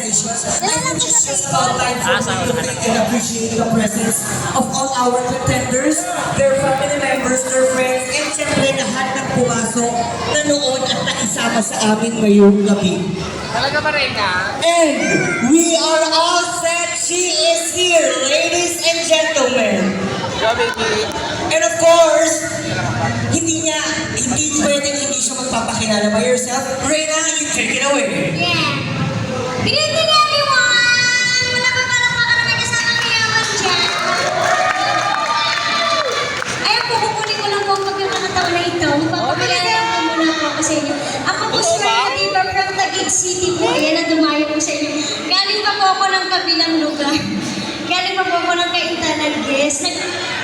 congratulations. I think it's just about time for me to thank and appreciate the presence of all our contenders, their family members, their friends, and syempre lahat ng pumasok, nanood at nakisama sa amin ngayong gabi. Talaga ba rin ka? And we are all set. She is here, ladies and gentlemen. Go, baby. And of course, hindi pwedeng hindi siya magpapakilala by yourself. Reyna, you take it away. Yeah. Good evening, everyone! Malapit naman kasama ko yaman dyan. Ayun po, kukunin ko lang po ang pagkakataon na ito. Magpapakilala lang po muna po ako sa inyo. Ako po si Reyna Diva from Taguig City po. Ayan, na dumayo po sa inyo. Galing pa po ako ng kabilang lugar. Galing pa po ako ng Kaintanan, guys.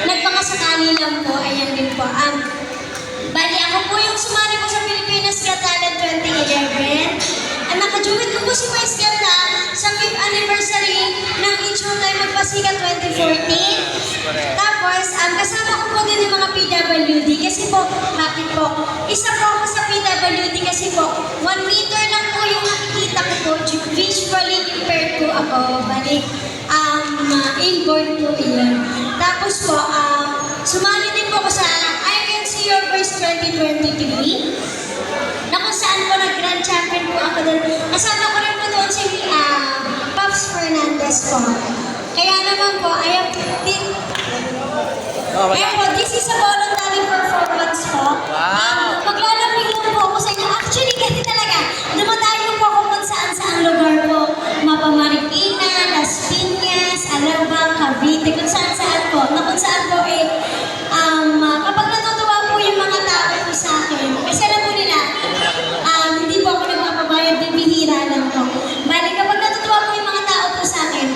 Nagpakasakali lang po. Ayan din po. Bali, ako po yung sumali po sa Pilipinas Got Talent 2011. Nakajuwit ko po si Vice Ganda sa 5th anniversary ng Each One Time Magpasikat 2014. Tapos, kasama ko po din yung mga PWD kasi po, bakit po? Isa po ako sa PWD kasi po, 1 meter lang po yung nakikita ko po, visually impaired po ako. Bali, inborn po yun. Tapos po, sumali din po ako sa I Can See Your Voice 2023 na kung saan po nag-grand champion po ako doon. Kasama ko rin po doon si Pops Fernandez po. Kaya naman po, ayan po, this is a voluntary performance po. Wow! Maglalambing lang po ako sa inyo. Actually, kasi talaga, dumadayo po ako kung saan-saan lugar po. Mapa Marikina, Las Piñas, Alabang, Cavite, kung saan-saan po. Na kung saan po kapag natutuwa po yung mga tao po sa akin, kasi alam po nila, hindi po ako nagpapabayad, bibihira lang po. Bali, kapag natutuwa po yung mga tao po sa akin,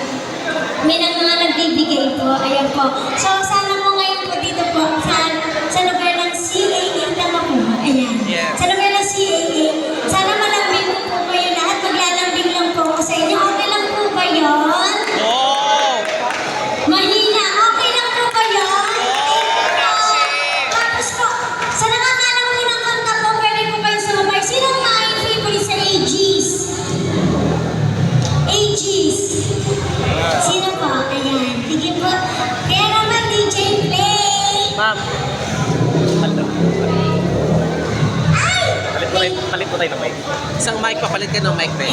may nang mga nagbibigay po, ayan po. So, sana po ngayon po dito po, sa lugar ng CAA, tama po, ayan. Yes. Sa lugar ng CAA, sana malambing po kayo lahat, maglalambing lang po ako sa inyo. Okay lang po ba yun? Oh! Mahina, okay lang po ba yun? Tapos po, sa nakakalang po ng kanta po, pwede po kayo sumabay. Sino ang mga favorite sa AGs? AGs. Sino po? Ayan. Sige po. Kaya naman, DJ Play. Ma'am. Ay! Palit ko tayo ng mic. Isang mic, papalit ka ng mic, be.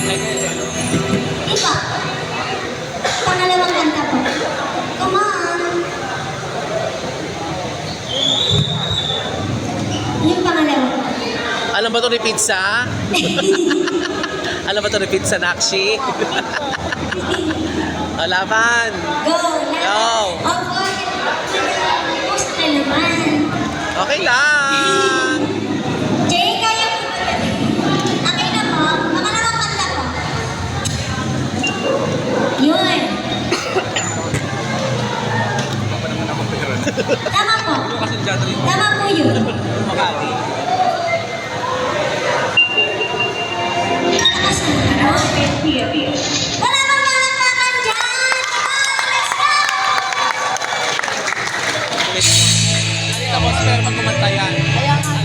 Hello. Iba. Pangalawang kanta po. Come on. Yung pangalawa. Alam ba ito ni Pizza? Alam ba ito ni Pizza, Nakshi? Laban! Go! Go! Opo. Post na naman. Okay lang! Jay, kaya po ba? Okay na po. Pangalawang kanta po. Yun. Tama po. Tama po yun. Takasan ka. Wala bang lalakpakan dyan? Come on, let's go! Alita mo, spare pag kumantayan. Kaya nga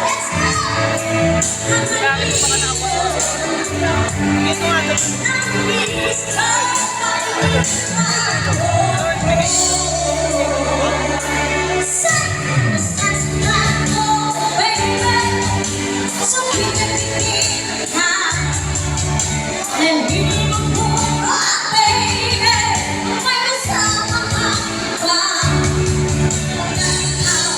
Bakit ko baka nakapunta? Ito nga ito. So we can begin now. And we will move on, baby. May kasama ka ba? Now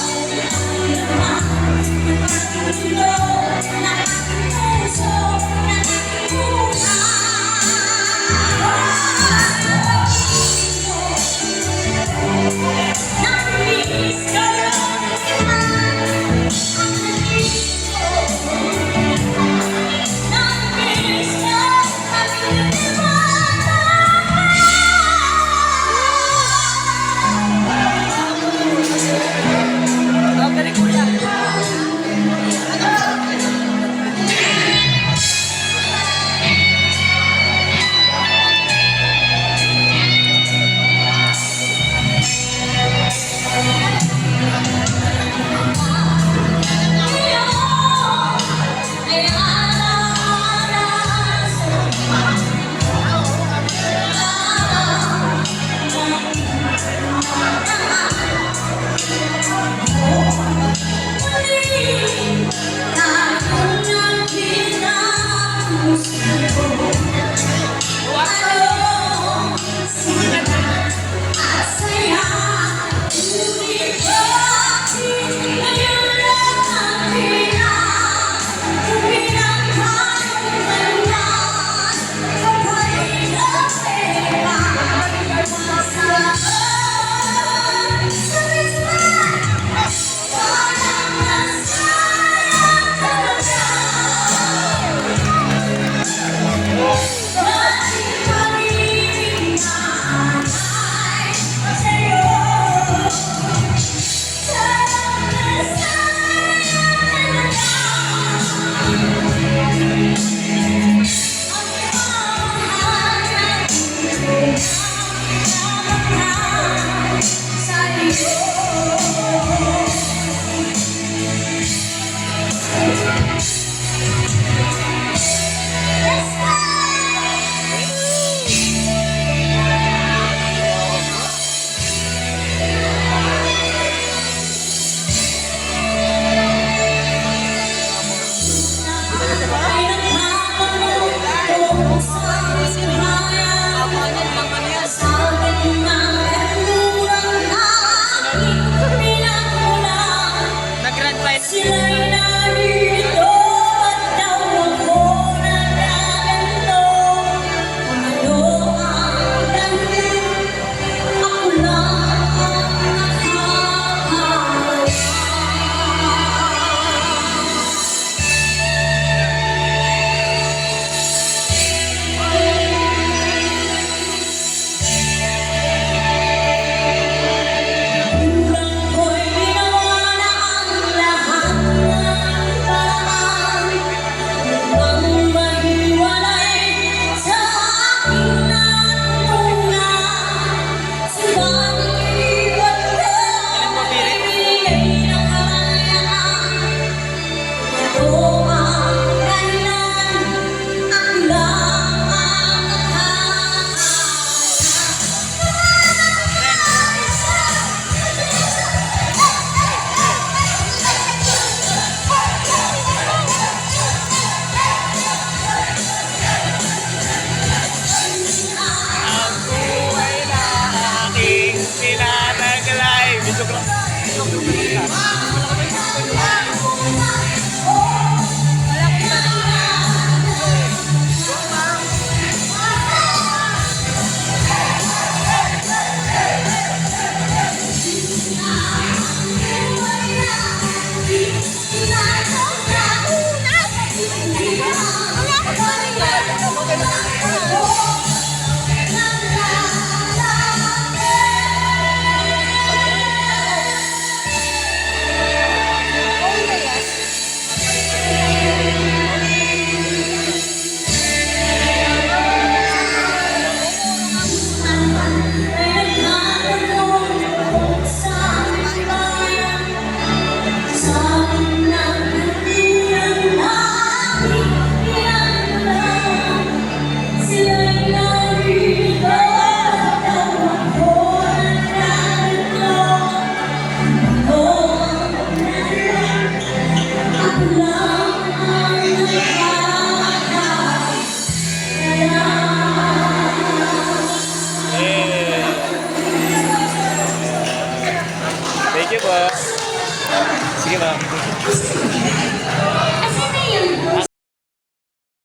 Sige, ma'am.